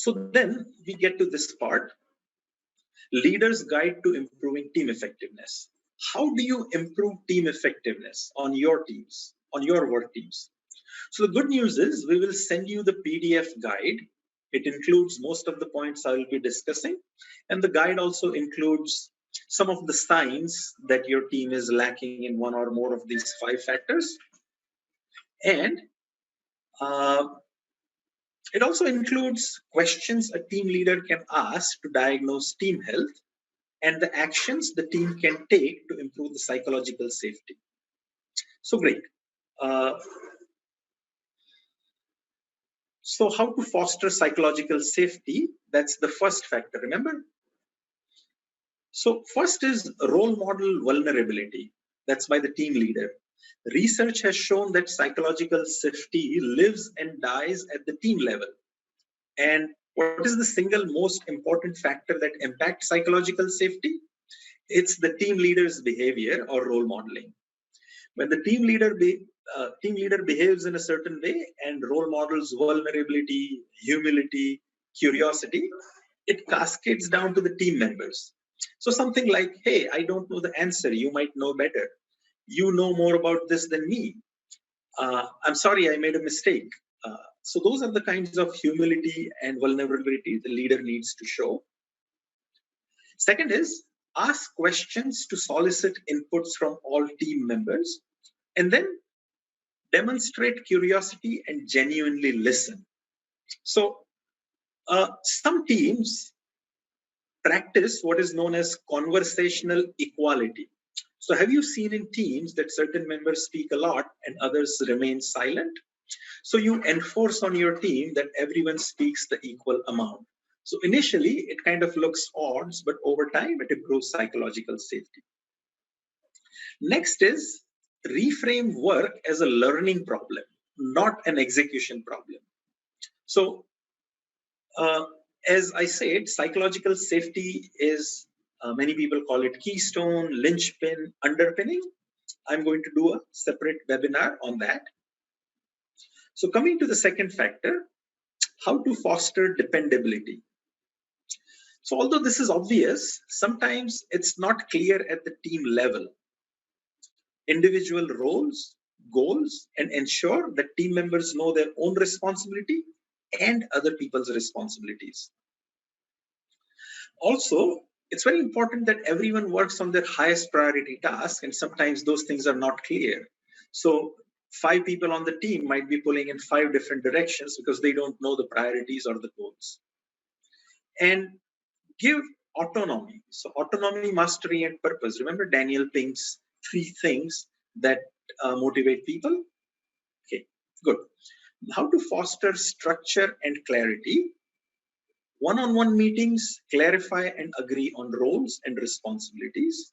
So then we get to this part, Leader's Guide to Improving Team Effectiveness. How do you improve team effectiveness on your teams, on your work teams? So the good news is we will send you the PDF guide. It includes most of the points I will be discussing. And the guide also includes some of the signs that your team is lacking in one or more of these 5 factors. And it also includes questions a team leader can ask to diagnose team health and the actions the team can take to improve the psychological safety. So great. So how to foster psychological safety? That's the first factor, remember? So first is role model vulnerability. That's by the team leader. Research has shown that psychological safety lives and dies at the team level. And what is the single most important factor that impacts psychological safety? It's the team leader's behavior or role modeling. When the team leader behaves in a certain way and role models vulnerability, humility, curiosity, it cascades down to the team members. So something like, hey, I don't know the answer. You might know better. You know more about this than me. I'm sorry, I made a mistake. So those are the kinds of humility and vulnerability the leader needs to show. Second is ask questions to solicit inputs from all team members, and then demonstrate curiosity and genuinely listen. So some teams practice what is known as conversational equality. So have you seen in teams that certain members speak a lot and others remain silent? So you enforce on your team that everyone speaks the equal amount. So initially it kind of looks odd, but over time it improves psychological safety. Next is reframe work as a learning problem, not an execution problem. So as I said, psychological safety is, many people call it keystone, linchpin, underpinning. I'm going to do a separate webinar on that. So coming to the second factor, how to foster dependability. So although this is obvious, sometimes it's not clear at the team level. Individual roles, goals, and ensure that team members know their own responsibility and other people's responsibilities. Also, it's very important that everyone works on their highest priority task, and sometimes those things are not clear. So 5 people on the team might be pulling in 5 different directions because they don't know the priorities or the goals. And give autonomy. So autonomy, mastery, and purpose. Remember Daniel Pink's 3 things that motivate people? Okay, good. How to foster structure and clarity. One-on-one meetings clarify and agree on roles and responsibilities.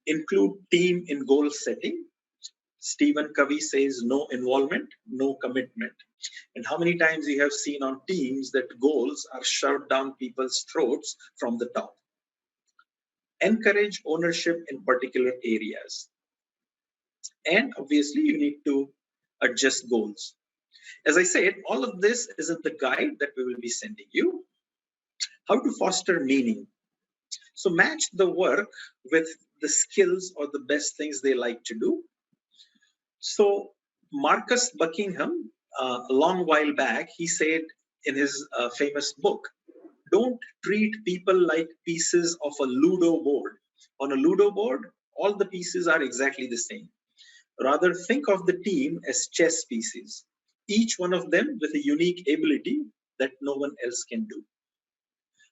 Include team in goal setting. Stephen Covey says no involvement, no commitment. And how many times you have seen on teams that goals are shoved down people's throats from the top. Encourage ownership in particular areas. And obviously you need to adjust goals. As I said, all of this is in the guide that we will be sending you. How to foster meaning. So match the work with the skills or the best things they like to do. So Marcus Buckingham, a long while back, he said in his famous book, don't treat people like pieces of a Ludo board. On a Ludo board, all the pieces are exactly the same. Rather, think of the team as chess pieces, each one of them with a unique ability that no one else can do.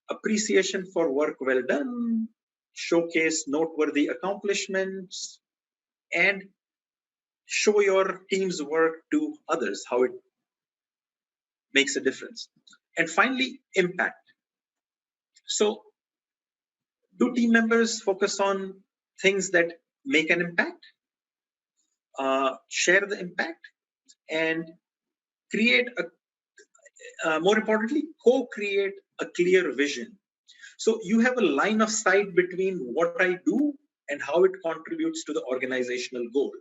Appreciation for work well done, showcase noteworthy accomplishments, and show your team's work to others, how it makes a difference. And finally, impact. So, do team members focus on things that make an impact? Share the impact and create more importantly, co-create a clear vision. So you have a line of sight between what I do and how it contributes to the organizational goal.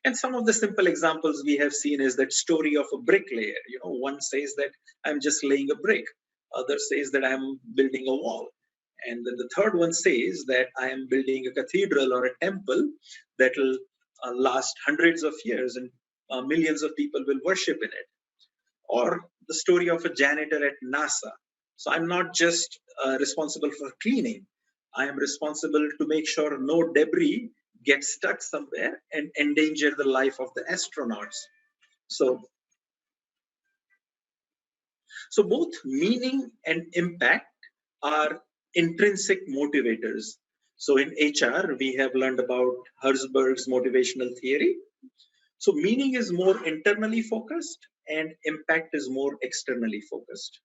And some of the simple examples we have seen is that story of a bricklayer. One says that I'm just laying a brick. Other says that I'm building a wall. And then the third one says that I am building a cathedral or a temple that will last hundreds of years and millions of people will worship in it. Or the story of a janitor at NASA. So I'm not just responsible for cleaning. I am responsible to make sure no debris gets stuck somewhere and endanger the life of the astronauts. So both meaning and impact are intrinsic motivators. So in HR, we have learned about Herzberg's motivational theory. So meaning is more internally focused and impact is more externally focused.